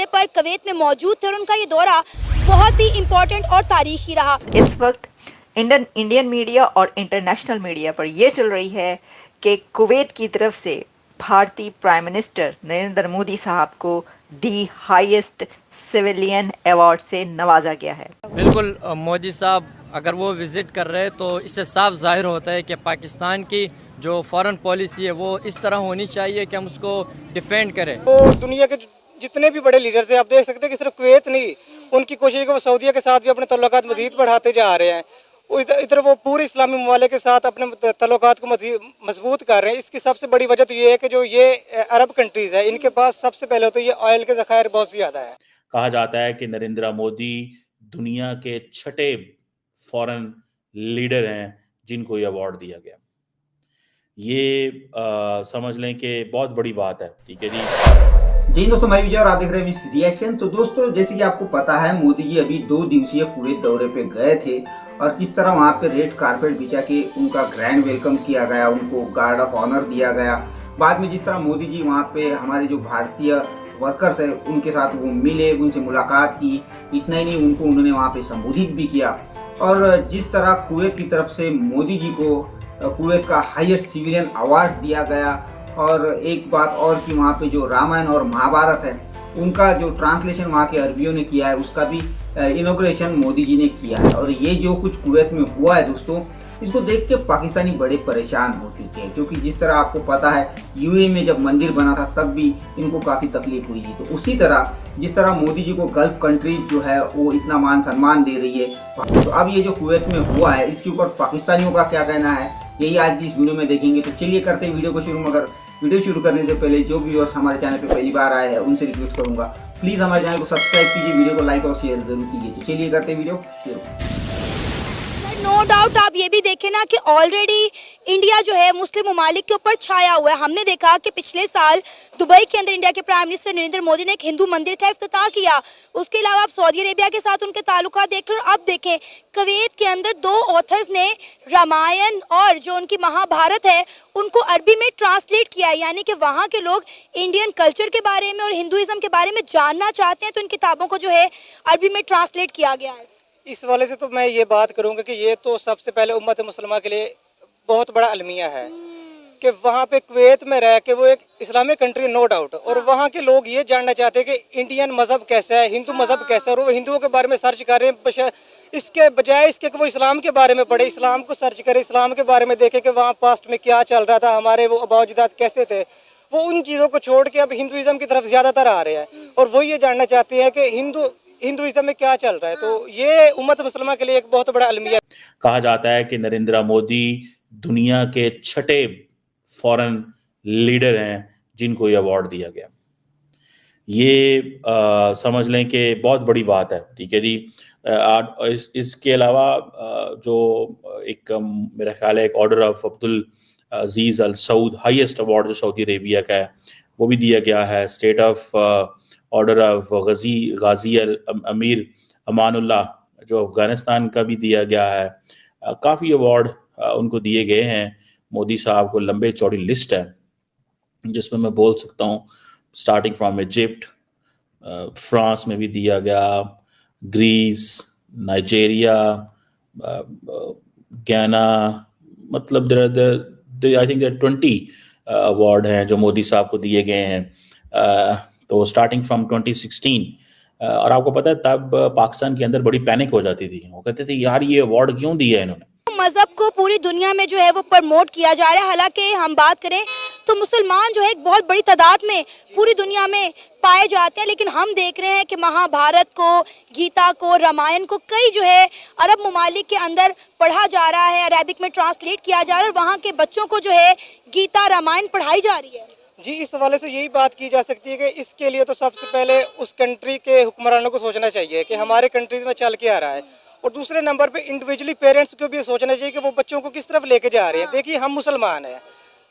दौरे पर कुवैत में मौजूद थे और उनका ये दौरा बहुत ही इम्पोर्टेंट और तारीखी रहा। इस वक्त इंडियन मीडिया और इंटरनेशनल मीडिया पर यह चल रही है कि कुवैत की तरफ से भारतीय प्राइम मिनिस्टर नरेंद्र मोदी साहब को दी हाईएस्ट सिविलियन अवार्ड से नवाजा गया है। बिल्कुल, मोदी साहब अगर वो विज़िट कर रहे हैं तो इससे साफ जाहिर होता है कि पाकिस्तान की जो फॉरेन पॉलिसी है वो इस तरह होनी चाहिए कि हम उसको डिफेंड करें। तो दुनिया के जितने भी बड़े लीडर थे, आप देख सकते हैं कि सिर्फ कुवैत नहीं, उनकी कोशिश है कि वो सऊदीया के साथ भी अपने तल्लुकात मज़ीद बढ़ाते जा रहे हैं। इधर वो पूरे इस्लामी ममालिक के साथ अपने तल्लुकात को मजबूत कर रहे हैं। इसकी सबसे बड़ी वजह तो ये है कि जो ये अरब कंट्रीज़ है, इनके पास सबसे पहले तो ये ऑयल के ज़खायर बहुत ज़्यादा है। कहा जाता है कि नरेंद्र मोदी दुनिया के छठे फॉरेन लीडर हैं जिनको ये अवार्ड दिया गया। ये समझ लें कि बहुत बड़ी बात है। ठीक है जी दोस्तों, मैं विजय और आप देख रहे हैं मिस रिएक्शन। तो दोस्तों, जैसे कि आपको पता है, मोदी जी अभी 2 दिवसीय कुवैत दौरे पे गए थे और किस तरह वहाँ पे रेड कारपेट बिछा के उनका ग्रैंड वेलकम किया गया, उनको गार्ड ऑफ ऑनर दिया गया। बाद में जिस तरह मोदी जी वहाँ पे हमारे जो भारतीय वर्कर्स है उनके साथ वो मिले, उनसे मुलाकात की। इतना ही नहीं, उनको उन्होंने वहाँ पे संबोधित भी किया। और जिस तरह कुवैत की तरफ से मोदी जी को कुवैत का हाईएस्ट सिविलियन अवार्ड दिया गया। और एक बात और कि वहाँ पे जो रामायण और महाभारत है उनका जो ट्रांसलेशन वहाँ के अरबियों ने किया है, उसका भी इनॉग्रेशन मोदी जी ने किया है। और ये जो कुछ कुवैत में हुआ है दोस्तों, इसको देख के पाकिस्तानी बड़े परेशान हो चुके हैं, क्योंकि जिस तरह आपको पता है यूएई में जब मंदिर बना था तब भी इनको काफ़ी तकलीफ हुई थी। तो उसी तरह जिस तरह मोदी जी को गल्फ कंट्रीज जो है वो इतना मान सम्मान दे रही है, तो अब ये जो कुवैत में हुआ है इसके ऊपर पाकिस्तानियों का क्या कहना है, यही आज की इस वीडियो में देखेंगे। तो चलिए करते हैं वीडियो को शुरू। मगर वीडियो शुरू करने से पहले जो व्यूअर्स हमारे चैनल पे पहली बार आए हैं उनसे रिक्वेस्ट करूंगा, प्लीज़ हमारे चैनल को सब्सक्राइब कीजिए, वीडियो को लाइक और शेयर जरूर कीजिए। तो चलिए करते हैं वीडियो शुरू। नो डाउट आप ये भी देखें ना कि ऑलरेडी इंडिया जो है मुस्लिम ममालिक के ऊपर छाया हुआ है। हमने देखा कि पिछले साल दुबई के अंदर इंडिया के प्राइम मिनिस्टर नरेंद्र मोदी ने एक हिंदू मंदिर का इफ्तिताह किया। उसके अलावा आप सऊदी अरेबिया के साथ उनके ताल्लुकात देख रहे हो। अब देखें कुवैत के अंदर 2 ऑथर्स ने रामायण और जो उनकी महाभारत है उनको अरबी में ट्रांसलेट किया है, यानी कि वहाँ के लोग इंडियन कल्चर के बारे में और हिंदुइज्म के बारे में जानना चाहते हैं, तो इन किताबों को जो है अरबी में ट्रांसलेट किया गया है। इस वाले से तो मैं ये बात करूँगा कि ये तो सबसे पहले उम्मत मुसलमान के लिए बहुत बड़ा अलमिया है कि वहाँ पे कुवैत में रह के वो एक इस्लामिक कंट्री नो डाउट, और वहाँ के लोग ये जानना चाहते हैं कि इंडियन मज़हब कैसा है, हिंदू मज़हब कैसा है, और वो हिंदुओं के बारे में सर्च कर रहे हैं। इसके बजाय इसके कि वो इस्लाम के बारे में पढ़े, इस्लाम को सर्च करें, इस्लाम के बारे में देखें कि वहाँ पास्ट में क्या चल रहा था, हमारे वो अबाउजदाद कैसे थे, वो उन चीज़ों को छोड़ के अब हिंदुइज़म की तरफ ज़्यादातर आ रहे हैं और वो ये जानना चाहते हैं कि हिंदुइज्म में क्या चल रहा है। तो ये उम्मत मुसलमान के लिए एक बहुत बड़ा अलमिया। कहा जाता है कि नरेंद्र मोदी दुनिया के छठे फॉरेन लीडर हैं जिनको ये अवार्ड दिया गया। ये समझ लें कि बहुत बड़ी बात है। ठीक है जी। इसके अलावा जो एक मेरा ख्याल है एक order of Abdul Aziz Al Saud, highest award जो सऊदी अरेबिया का है, वो भी दिया गया है। State of order of Ghazi Amir Amanullah जो अफ़गानिस्तान का भी दिया गया है। काफ़ी अवार्ड उनको दिए गए हैं। मोदी साहब को लंबे चौड़ी लिस्ट है जिसमें मैं बोल सकता हूँ स्टार्टिंग फ्रॉम इजिप्ट, फ्रांस में भी दिया गया, ग्रीस, नाइजेरिया, गाना, मतलब आई थिंक 20 अवार्ड हैं जो मोदी साहब को दिए गए हैं। तो स्टार्टिंग फ्रॉम 2016। और आपको पता है तब पाकिस्तान के अंदर बड़ी पैनिक हो जाती थी, वो कहते थे यार ये अवार्ड क्यों दिया है इन्होंने। मज़हब को पूरी दुनिया में जो है वो प्रमोट किया जा रहा है। हालांकि हम बात करें तो मुसलमान जो है एक बहुत बड़ी तादाद में पूरी दुनिया में पाए जाते हैं, लेकिन हम देख रहे हैं कि महाभारत को, गीता को, रामायण को कई जो है अरब ममालिक के अंदर पढ़ा जा रहा है, अरेबिक में ट्रांसलेट किया जा रहा है और वहाँ के बच्चों को जो है गीता रामायण पढ़ाई जा रही है। जी, इस हवाले से यही बात की जा सकती है कि इसके लिए तो सबसे पहले उस कंट्री के हुक्मरानों को सोचना चाहिए कि हमारे कंट्रीज़ में चल के आ रहा है, और दूसरे नंबर पे इंडिविजुअली पेरेंट्स को भी सोचना चाहिए कि वो बच्चों को किस तरफ लेके जा रहे हैं। देखिए, हम मुसलमान हैं,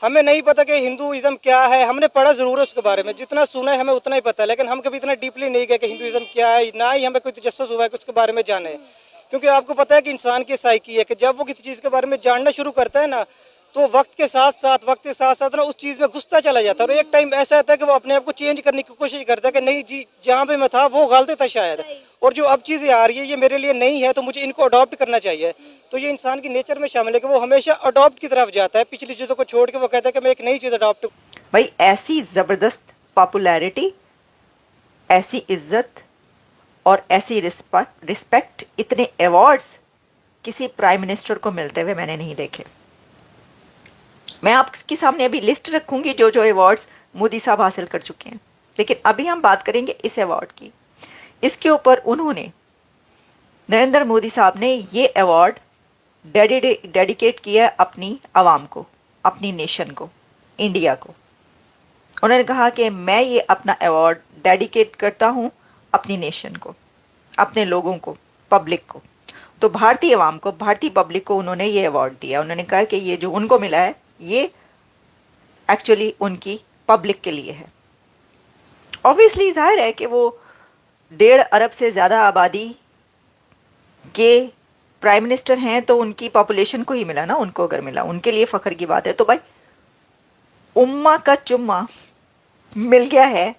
हमें नहीं पता कि हिंदुइज्म क्या है, हमने पढ़ा ज़रूर है उसके बारे में, जितना सुना है हमें उतना ही पता है, लेकिन हम कभी इतना डीपली नहीं गए कि हिंदुइज्म क्या है, ना ही हमें कोई तजस्सुस हुआ है कि उसके बारे में जाने। क्योंकि आपको पता है कि इंसान की साइकी है कि जब वो किसी चीज़ के बारे में जानना शुरू करता है ना, तो वक्त के साथ साथ ना उस चीज़ में घुसता चला जाता है। और एक टाइम ऐसा आता है कि वो अपने आप को चेंज करने की कोशिश करता है कि नहीं जी, जहाँ पे मैं था वो गलत था शायद, और जो अब चीज़ें आ रही है ये मेरे लिए नहीं है, तो मुझे इनको अडॉप्ट करना चाहिए। तो ये इंसान की नेचर में शामिल है कि वो हमेशा अडॉप्ट की तरफ जाता है, पिछली चीज़ों को छोड़ के वो कहता है कि मैं एक नई चीज़ अडॉप्ट। भाई ऐसी जबरदस्त पॉपुलैरिटी, ऐसी इज्जत और ऐसी रिस्पेक्ट, इतने अवार्ड्स किसी प्राइम मिनिस्टर को मिलते हुए मैंने नहीं देखे। मैं आपके सामने अभी लिस्ट रखूंगी जो जो अवार्ड्स मोदी साहब हासिल कर चुके हैं, लेकिन अभी हम बात करेंगे इस अवार्ड की। इसके ऊपर उन्होंने, नरेंद्र मोदी साहब ने ये अवार्ड डेडिकेट किया अपनी आवाम को, अपनी नेशन को, इंडिया को। उन्होंने कहा कि मैं ये अपना अवार्ड डेडिकेट करता हूँ अपनी नेशन को, अपने लोगों को, पब्लिक को। तो भारतीय आवाम को, भारतीय पब्लिक को उन्होंने ये अवार्ड दिया। उन्होंने कहा कि ये जो उनको मिला है ये एक्चुअली उनकी पब्लिक के लिए है। ऑब्वियसली जाहिर है कि वो 1.5 अरब से ज़्यादा आबादी के प्राइम मिनिस्टर हैं, तो उनकी पॉपुलेशन को ही मिला ना, उनको अगर मिला उनके लिए फ़ख्र की बात है। तो भाई उम्मा का चुम्मा मिल गया है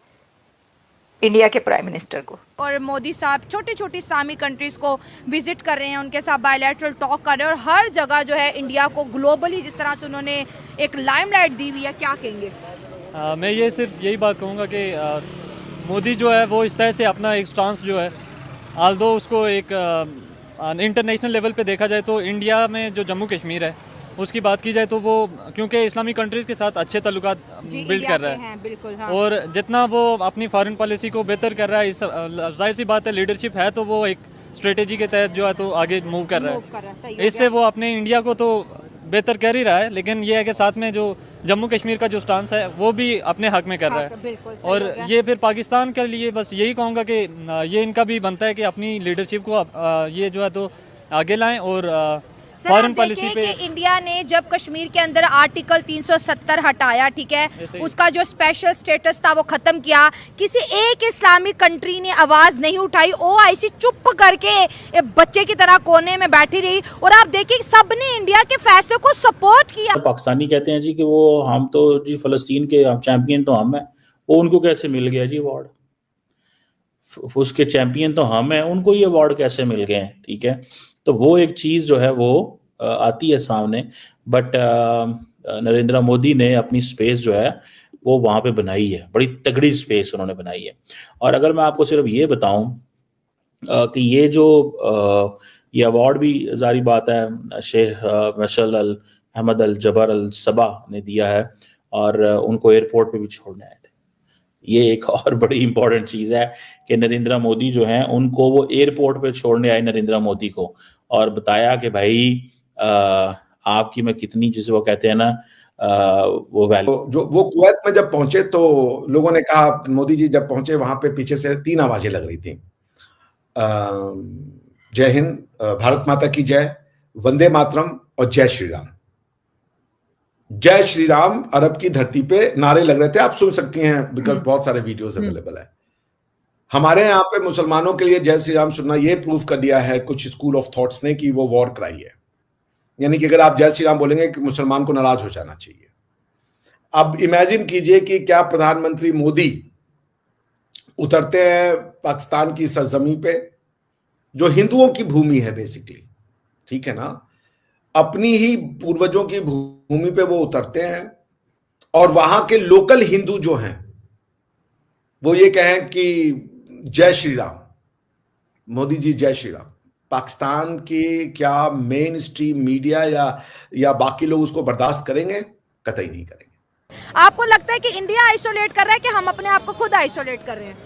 इंडिया के प्राइम मिनिस्टर को। और मोदी साहब छोटी छोटी इस्लामी कंट्रीज़ को विजिट कर रहे हैं, उनके साथ बायलैटरल टॉक कर रहे हैं, और हर जगह जो है इंडिया को ग्लोबली जिस तरह से उन्होंने एक लाइमलाइट दी हुई है, क्या कहेंगे? मैं ये सिर्फ यही बात कहूँगा कि मोदी जो है वो इस तरह से अपना एक स्टांस जो है, आल्दो उसको एक इंटरनेशनल लेवल पे देखा जाए तो इंडिया में जो जम्मू कश्मीर है उसकी बात की जाए तो वो क्योंकि इस्लामिक कंट्रीज़ के साथ अच्छे ताल्लुकात बिल्ड कर रहा है, बिल्कुल, हाँ। और जितना वो अपनी फॉरेन पॉलिसी को बेहतर कर रहा है, इस जाहिर सी बात है लीडरशिप है तो वो एक स्ट्रेटेजी के तहत जो है तो आगे मूव कर रहा है। इससे वो अपने इंडिया को तो बेहतर कर ही रहा है, लेकिन ये है कि साथ में जो जम्मू कश्मीर का जो स्टांस है वो भी अपने हक में कर रहा है। और ये फिर पाकिस्तान के लिए बस यही कहूँगा कि ये इनका भी बनता है कि अपनी लीडरशिप को ये जो है तो आगे लाएं और फॉरेन पॉलिसी पे। इंडिया ने जब कश्मीर के अंदर आर्टिकल 370 हटाया, ठीक है, उसका जो स्पेशल स्टेटस था वो खत्म किया, किसी एक इस्लामिक कंट्री ने आवाज नहीं उठाई। ओआईसी चुप करके बच्चे की तरह कोने में बैठी रही, और आप देखिए सबने इंडिया के फैसले को सपोर्ट किया। पाकिस्तानी कहते हैं जी कि वो हम तो जी फलस्तीन के चैंपियन तो हम हैं, वो उनको कैसे मिल गया जी अवार्ड? उसके चैंपियन तो हम हैं, उनको ये अवार्ड कैसे मिल गए? ठीक है, तो वो एक चीज़ जो है वो आती है सामने। बट नरेंद्र मोदी ने अपनी स्पेस जो है वो वहाँ पे बनाई है, बड़ी तगड़ी स्पेस उन्होंने बनाई है। और अगर मैं आपको सिर्फ ये बताऊं कि ये जो ये अवार्ड भी जारी बात है शेख मशल अल अहमद अल जबर अल सबा ने दिया है, और उनको एयरपोर्ट पे भी छोड़ने आए थे। ये एक और बड़ी इंपॉर्टेंट चीज़ है कि नरेंद्र मोदी जो हैं उनको वो एयरपोर्ट पे छोड़ने आए नरेंद्र मोदी को, और बताया कि भाई आपकी मैं कितनी, जिसे वो कहते हैं ना वो वैल्यू। जो वो कुवैत में जब पहुंचे तो लोगों ने कहा, मोदी जी जब पहुंचे वहां पे पीछे से 3 आवाजें लग रही थी, जय हिंद, भारत माता की जय, वंदे मातरम और जय श्री राम। जय श्री राम अरब की धरती पे नारे लग रहे थे, आप सुन सकती हैं बिकॉज बहुत सारे वीडियोस अवेलेबल है। हमारे यहाँ पे मुसलमानों के लिए जय श्री राम सुनना ये प्रूव कर दिया है कुछ स्कूल ऑफ थॉट्स ने कि वो वॉर कराई है, यानी कि अगर आप जय श्री राम बोलेंगे कि मुसलमान को नाराज हो जाना चाहिए। अब इमेजिन कीजिए कि क्या प्रधानमंत्री मोदी उतरते हैं पाकिस्तान की सरजमी पे, जो हिंदुओं की भूमि है बेसिकली, ठीक है ना, अपनी ही पूर्वजों की भूमि पे वो उतरते हैं, और वहां के लोकल हिंदू जो हैं वो ये कहें कि जय श्री राम, मोदी जी जय श्री राम। पाकिस्तान की क्या मेन स्ट्रीम मीडिया या बाकी लोग उसको बर्दाश्त करेंगे? कतई नहीं करेंगे। आपको लगता है कि इंडिया आइसोलेट कर रहा है कि हम अपने आप को खुद आइसोलेट कर रहे हैं?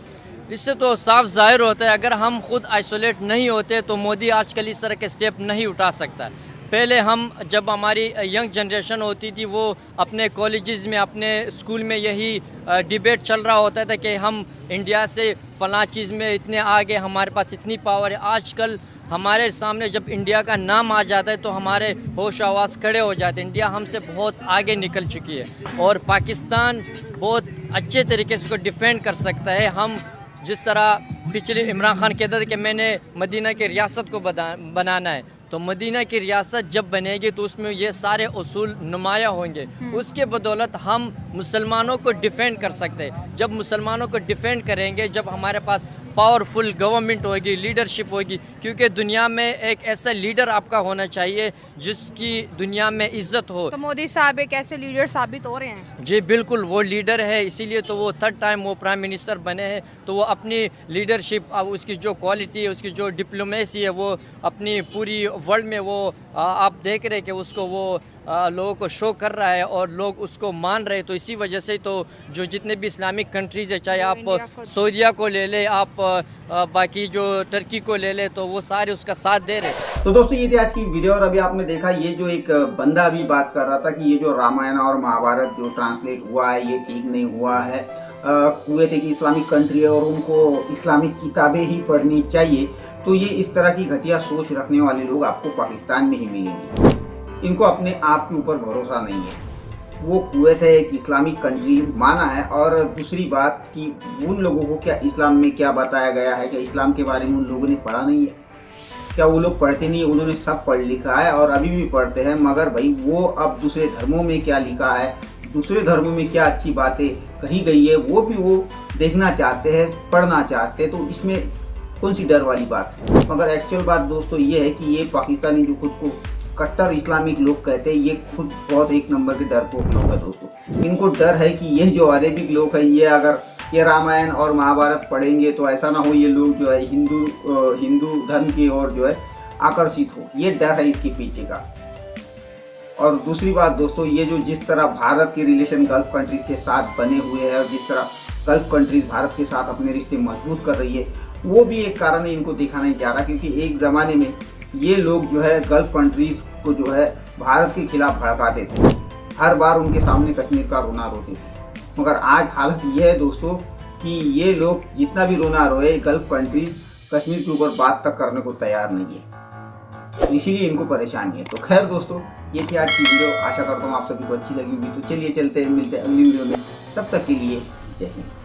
इससे तो साफ जाहिर होता है, अगर हम खुद आइसोलेट नहीं होते तो मोदी आजकल इस तरह के स्टेप नहीं उठा सकता। पहले हम, जब हमारी यंग जनरेशन होती थी, वो अपने कॉलेजेस में, अपने स्कूल में यही डिबेट चल रहा होता था कि हम इंडिया से फ़लाँ चीज़ में इतने आगे, हमारे पास इतनी पावर है। आजकल हमारे सामने जब इंडिया का नाम आ जाता है तो हमारे होश आवाज़ खड़े हो जाते हैं। इंडिया हमसे बहुत आगे निकल चुकी है, और पाकिस्तान बहुत अच्छे तरीके से उसको डिफेंड कर सकता है। हम जिस तरह पिछले इमरान खान कहता था कि मैंने मदीना की रियासत को बनाना है, तो मदीना की रियासत जब बनेगी तो उसमें ये सारे उसूल नुमाया होंगे। उसके बदौलत हम मुसलमानों को डिफेंड कर सकते हैं। जब मुसलमानों को डिफेंड करेंगे, जब हमारे पास पावरफुल गवर्नमेंट होगी, लीडरशिप होगी, क्योंकि दुनिया में एक ऐसा लीडर आपका होना चाहिए जिसकी दुनिया में इज्जत हो। तो मोदी साहब एक ऐसे लीडर साबित हो रहे हैं। जी बिल्कुल, वो लीडर है, इसीलिए तो वो 3rd टाइम वो प्राइम मिनिस्टर बने हैं। तो वो अपनी लीडरशिप, अब उसकी जो क्वालिटी है, उसकी जो डिप्लोमेसी है, वो अपनी पूरी वर्ल्ड में वो आप देख रहे हैं कि उसको वो लोगों को शो कर रहा है और लोग उसको मान रहे हैं। तो इसी वजह से तो जो जितने भी इस्लामिक कंट्रीज़ है, चाहे आप सऊदीया को ले ले, आप बाकी जो टर्की को ले ले, तो वो सारे उसका साथ दे रहे हैं। तो दोस्तों ये थी आज की वीडियो और अभी आपने देखा ये जो एक बंदा अभी बात कर रहा था कि ये जो रामायण और महाभारत जो ट्रांसलेट हुआ है ये ठीक नहीं हुआ है। कुवैत एक इस्लामिक कंट्री है और उनको इस्लामिक किताबें ही पढ़नी चाहिए। तो ये इस तरह की घटिया सोच रखने वाले लोग आपको पाकिस्तान में ही मिलेंगे। इनको अपने आप के ऊपर भरोसा नहीं है। वो कुवैत है एक इस्लामिक कंट्री माना है, और दूसरी बात कि उन लोगों को क्या इस्लाम में क्या बताया गया है, क्या इस्लाम के बारे में उन लोगों ने पढ़ा नहीं है? क्या वो लोग पढ़ते नहीं है? उन्होंने सब पढ़ लिखा है और अभी भी पढ़ते हैं, मगर भाई वो अब दूसरे धर्मों में क्या लिखा है, दूसरे धर्मों में क्या अच्छी बातें कही गई है, वो भी वो देखना चाहते हैं, पढ़ना चाहते हैं। तो इसमें कौन सी डर वाली बात है? मगर एक्चुअल बात दोस्तों ये है कि ये पाकिस्तानी जो खुद को कट्टर इस्लामिक लोग कहते हैं, ये खुद बहुत एक नंबर के डरपोक लोग हैं दोस्तों। इनको डर है कि ये जो अरेबिक लोग हैं, ये अगर ये रामायण और महाभारत पढ़ेंगे तो ऐसा ना हो ये लोग जो है हिंदू धर्म की ओर जो है आकर्षित हो। ये डर है इसके पीछे का। और दूसरी बात दोस्तों, ये जो जिस तरह भारत के रिलेशन गल्फ कंट्रीज के साथ बने हुए हैं और जिस तरह गल्फ कंट्रीज भारत के साथ अपने रिश्ते मजबूत कर रही है, वो भी एक कारण है इनको देखा नहीं जा रहा। क्योंकि एक ज़माने में ये लोग जो है गल्फ कंट्रीज को जो है भारत के खिलाफ भड़काते थे, हर बार उनके सामने कश्मीर का रोना रोते थे। मगर आज हालत ये है दोस्तों कि ये लोग जितना भी रोना रोए, गल्फ कंट्रीज कश्मीर के ऊपर बात तक करने को तैयार नहीं है, इसीलिए इनको परेशानी है। तो खैर दोस्तों, ये थी आज की वीडियो। आशा करता हूँ आप सभी को अच्छी लगी होगी। तो चलिए चलते हैं, मिलते हैं अगली वीडियो में। तब तक के लिए जय हिंद।